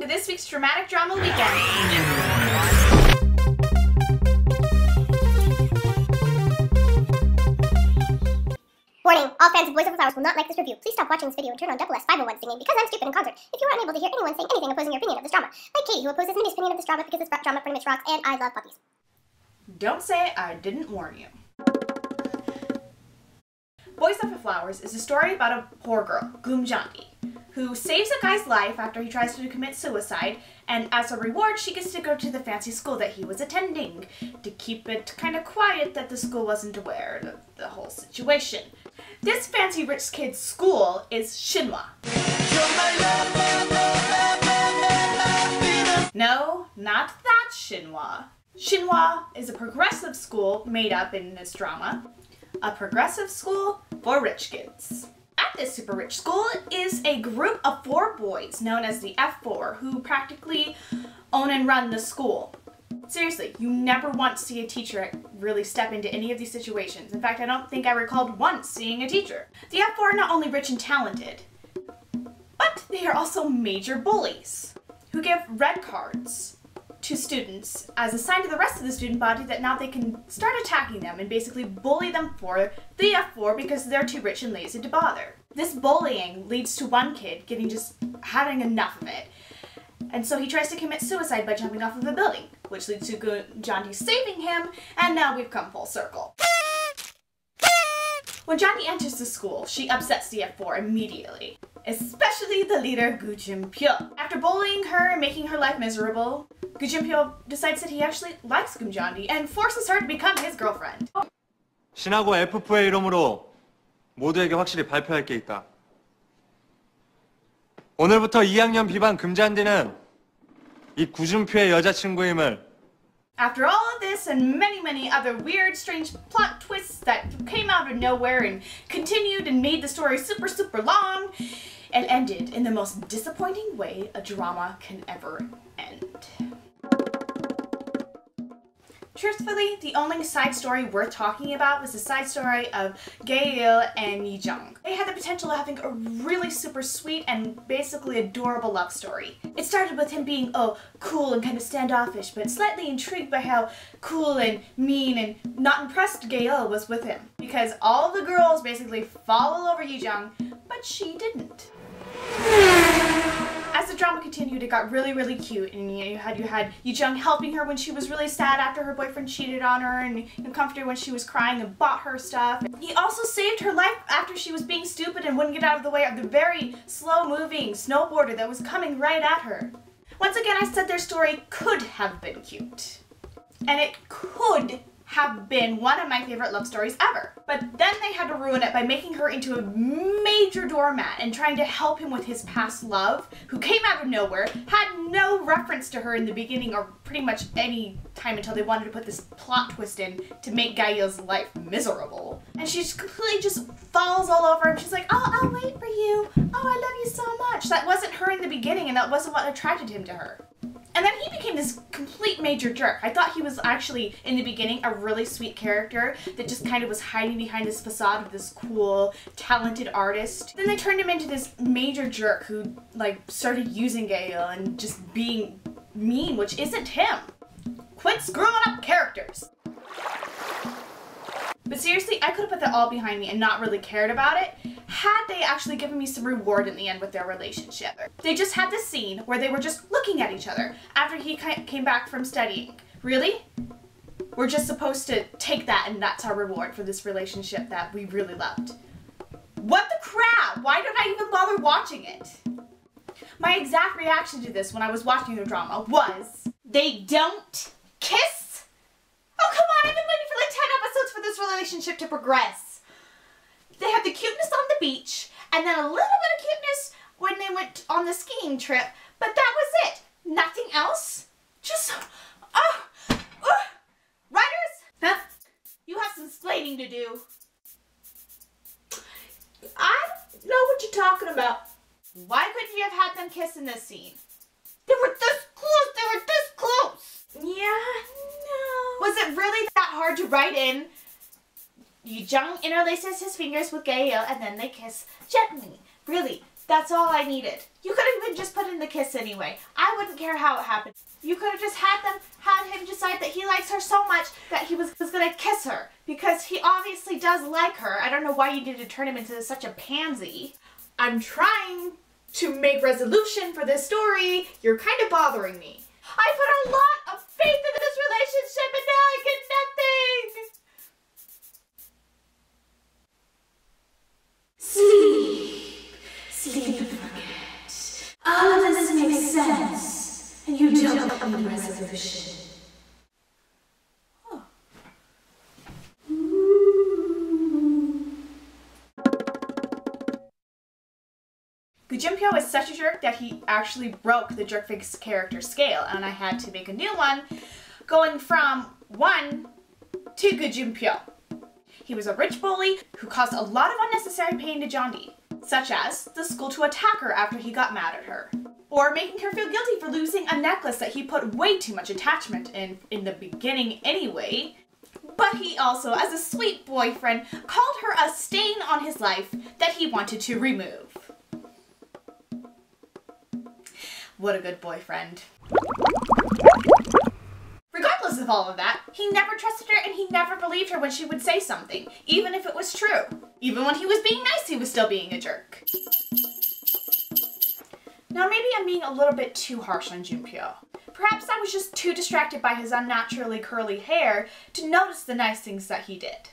to this week's Dramatic Drama Weekend. Warning, all fans of Boys Over Flowers will not like this review. Please stop watching this video and turn on double S 501 singing because I'm stupid in concert. If you are unable to hear anyone saying anything opposing your opinion of this drama, like Katie, who opposes Mindy's opinion of this drama because this drama pretty much rocks, and I love puppies. Don't say I didn't warn you. Boys Over Flowers is a story about a poor girl, YunJiKim, who saves a guy's life after he tries to commit suicide, and as a reward she gets to go to the fancy school that he was attending, to keep it kind of quiet that the school wasn't aware of the whole situation. This fancy rich kid's school is Shinhwa. No, not that Shinhwa. Shinhwa is a progressive school made up in this drama. A progressive school for rich kids. At this super rich school is a group of 4 boys known as the F4 who practically own and run the school. Seriously, you never once see a teacher really step into any of these situations. In fact, I don't think I recalled once seeing a teacher. The F4 are not only rich and talented, but they are also major bullies who give red cards to students as a sign to the rest of the student body that now they can start attacking them and basically bully them for the F4 because they're too rich and lazy to bother. This bullying leads to one kid having enough of it. And so he tries to commit suicide by jumping off of a building, which leads to YunJiKim saving him, and now we've come full circle. When YunJiKim enters the school, she upsets the F4 immediately, especially the leader YunJiKim. After bullying her and making her life miserable, YunJiKim decides that he actually likes YunJiKim and forces her to become his girlfriend. 신하고 F4의 이름으로 모두에게 확실히 발표할 게 있다. 오늘부터 2학년 비반 금지한디는 이 구준표의 여자친구임을. After all of this and many other weird, strange plot twists that came out of nowhere and continued and made the story super long, and ended in the most disappointing way a drama can ever end. Truthfully, the only side story worth talking about was the side story of Gail and Yi-jung. They had the potential of having a really super sweet and basically adorable love story. It started with him being, cool and kind of standoffish, but slightly intrigued by how cool and mean and not impressed Gail was with him. Because all the girls basically fall all over Yi-jung, but she didn't. As the drama continued, it got really cute, and you had Yi-jung helping her when she was really sad after her boyfriend cheated on her, and comforted her when she was crying and bought her stuff. He also saved her life after she was being stupid and wouldn't get out of the way of the very slow-moving snowboarder that was coming right at her. Once again, I said their story could have been cute, and it could have been one of my favorite love stories ever. But then they had to ruin it by making her into a major doormat and trying to help him with his past love, who came out of nowhere, had no reference to her in the beginning or pretty much any time until they wanted to put this plot twist in to make Gael's life miserable. And she completely just falls all over him. She's like, I'll wait for you. Oh, I love you so much. That wasn't her in the beginning, and that wasn't what attracted him to her. And then he became this complete major jerk. I thought he was actually, in the beginning, a really sweet character that just kind of was hiding behind this facade of this cool, talented artist. Then they turned him into this major jerk who, started using Gael and just being mean, which isn't him. Quit screwing up characters. But seriously, I could have put that all behind me and not really cared about it had they actually given me some reward in the end with their relationship. They just had this scene where they were just looking at each other after he came back from studying. Really? We're just supposed to take that and that's our reward for this relationship that we really loved. What the crap? Why don't I even bother watching it? My exact reaction to this when I was watching the drama was, they don't kiss? Oh, come on, I've been waiting for 10 episodes for this relationship to progress. They had the cuteness on the beach, and then a little bit of cuteness when they went on the skiing trip, but that was it. Nothing else. Just, writers, huh? You have some explaining to do. I don't know what you're talking about. Why couldn't you have had them kiss in this scene? They were this close. They were this close. Yeah, no. Was it really that hard to write in? Yi-jung interlaces his fingers with Gael and then they kiss gently. Really, That's all I needed. You could have even just put in the kiss anyway. I wouldn't care how it happened. You could have just had him decide that he likes her so much that he was gonna kiss her, because he obviously does like her. I don't know why you needed to turn him into such a pansy. I'm trying to make resolution for this story. You're kind of bothering me. I put a lot of faith in this relationship and now I get nothing. Sleep and forget. All of this makes sense, and you don't need resolution. Oh. YunJiKim is such a jerk that he actually broke the jerk face character scale, and I had to make a new one, going from 1 to YunJiKim. He was a rich bully who caused a lot of unnecessary pain to Jeondy, such as the school to attack her after he got mad at her, or making her feel guilty for losing a necklace that he put way too much attachment in the beginning anyway. But he also, as a sweet boyfriend, called her a stain on his life that he wanted to remove. What a good boyfriend. Regardless of all of that, he never trusted her and he never believed her when she would say something, even if it was true. Even when he was being nice, he was still being a jerk. Now maybe I'm being a little bit too harsh on YunJiKim. Perhaps I was just too distracted by his unnaturally curly hair to notice the nice things that he did.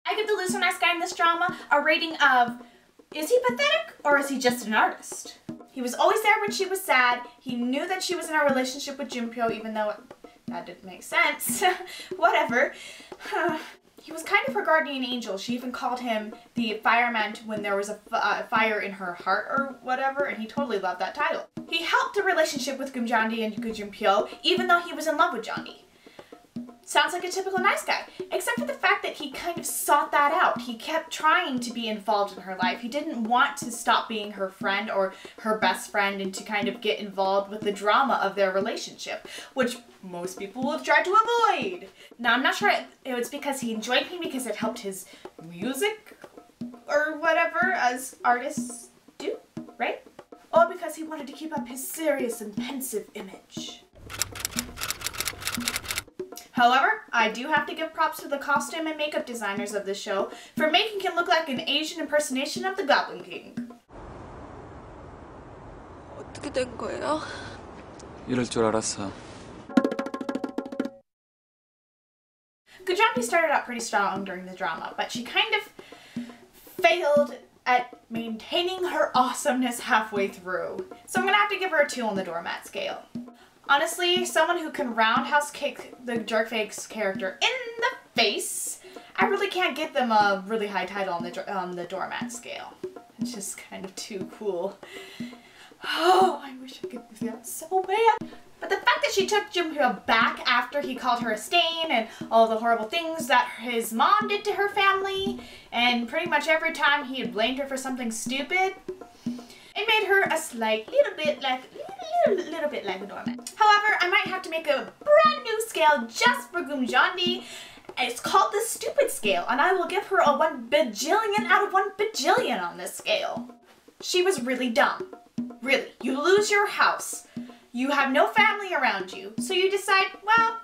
I give the loser nice guy in this drama a rating of, is he pathetic or is he just an artist? He was always there when she was sad. He knew that she was in a relationship with YunJiKim, even though that didn't make sense. Whatever. He was kind of her guardian angel. She even called him the fireman when there was a fire in her heart or whatever, and he totally loved that title. He helped the relationship with Jeondy and YunJiKim, even though he was in love with Jeondy. Sounds like a typical nice guy, except for the fact that he kind of sought that out. He kept trying to be involved in her life. He didn't want to stop being her friend or her best friend and to kind of get involved with the drama of their relationship, which most people will have tried to avoid. Now, I'm not sure it was because he enjoyed me because it helped his music or whatever, as artists do, right? Or because he wanted to keep up his serious and pensive image. However, I do have to give props to the costume and makeup designers of this show for making him look like an Asian impersonation of the Goblin King. 어떻게 된 거예요? 이럴 줄 알았어. Jeondy started out pretty strong during the drama, but she kind of failed at maintaining her awesomeness halfway through. So I'm gonna have to give her a 2 on the doormat scale. Honestly, someone who can roundhouse kick the jerk face character in the face, I really can't give them a really high title on the doormat scale. It's just kind of too cool. Oh, I wish I could do that so bad. But the fact that she took YunJiKim back after he called her a stain and all the horrible things that his mom did to her family, and pretty much every time he had blamed her for something stupid, it made her a little bit like a doormat. However, I might have to make a brand new scale just for Jeondy. It's called the stupid scale, and I will give her a 1 bajillion out of 1 bajillion on this scale. She was really dumb. Really. You lose your house. You have no family around you, so you decide, well,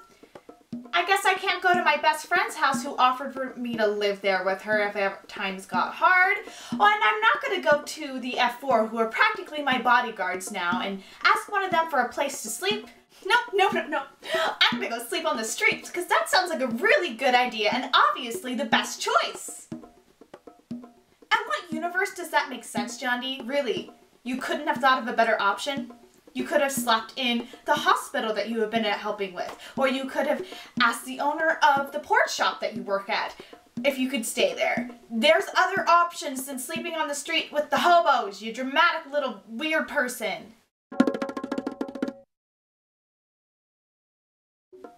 I guess I can't go to my best friend's house who offered for me to live there with her if ever times got hard. Oh, and I'm not going to go to the F4, who are practically my bodyguards now, and ask one of them for a place to sleep. No. I'm going to go sleep on the streets, because that sounds like a really good idea, and obviously the best choice. And what universe does that make sense, Jeondy? Really? You couldn't have thought of a better option? You could have slept in the hospital that you have been helping with, or you could have asked the owner of the pork shop that you work at if you could stay there. There's other options than sleeping on the street with the hobos, you dramatic little weird person.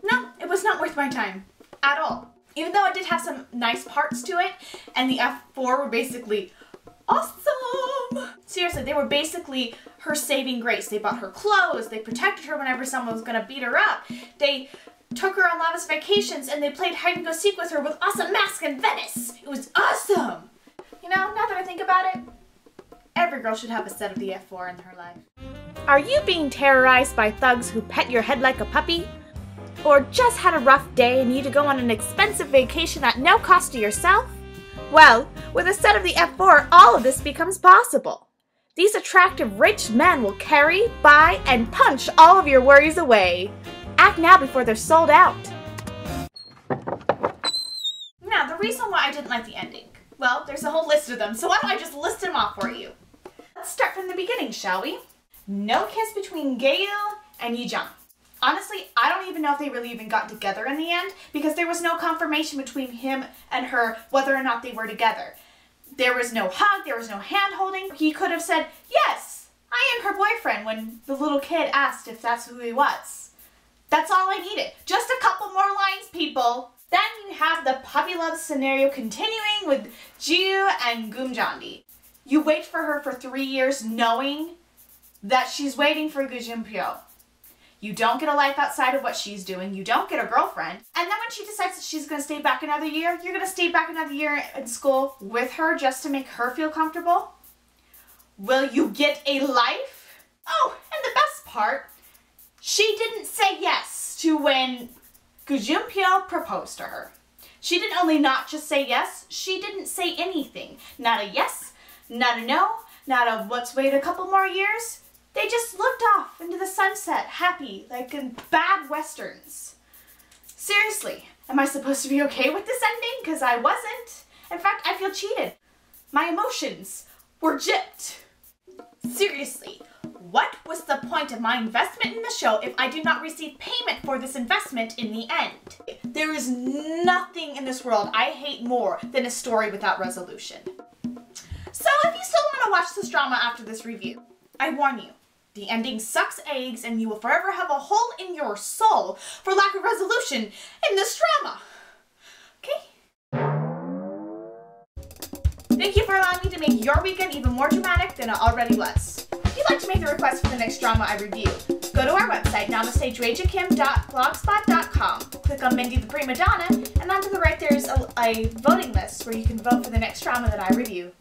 No, it was not worth my time at all. Even though it did have some nice parts to it, and the F4 were basically awesome. Seriously, they were basically her saving grace. They bought her clothes, they protected her whenever someone was gonna beat her up. They took her on lavish vacations, and they played hide and go seek with her with awesome masks in Venice. It was awesome! You know, now that I think about it, every girl should have a set of the F4 in her life. Are you being terrorized by thugs who pet your head like a puppy? Or just had a rough day and need to go on an expensive vacation at no cost to yourself? Well, with a set of the F4, all of this becomes possible. These attractive rich men will carry, buy, and punch all of your worries away. Act now before they're sold out. Now, the reason why I didn't like the ending. Well, there's a whole list of them, so why don't I just list them off for you? Let's start from the beginning, shall we? No kiss between Gail and YunJiKim. Honestly, I don't even know if they really even got together in the end, because there was no confirmation between him and her whether or not they were together. There was no hug, there was no hand holding. He could have said, yes, I am her boyfriend, when the little kid asked if that's who he was. That's all I needed. Just a couple more lines, people. Then you have the puppy love scenario continuing with Jiu and Gumjandi. You wait for her for 3 years knowing that she's waiting for Gujinpyo. You don't get a life outside of what she's doing. You don't get a girlfriend. And then when she decides that she's going to stay back another year, you're going to stay back another year in school with her just to make her feel comfortable? Will you get a life? Oh, and the best part, she didn't say yes to when Gujinpyo proposed to her. She didn't only not just say yes, she didn't say anything. Not a yes, not a no, not a let's wait a couple more years. They just looked off into the sunset, happy, like in bad westerns. Seriously, am I supposed to be okay with this ending? Because I wasn't. In fact, I feel cheated. My emotions were gypped. Seriously, what was the point of my investment in the show if I do not receive payment for this investment in the end? There is nothing in this world I hate more than a story without resolution. So if you still want to watch this drama after this review, I warn you, the ending sucks eggs and you will forever have a hole in your soul for lack of resolution in this drama. Okay? Thank you for allowing me to make your weekend even more dramatic than it already was. If you'd like to make the request for the next drama I review, go to our website, NamasteDwaejiKim.blogspot.com. Click on Mindy the Prima Donna, and on to the right there's a voting list where you can vote for the next drama that I review.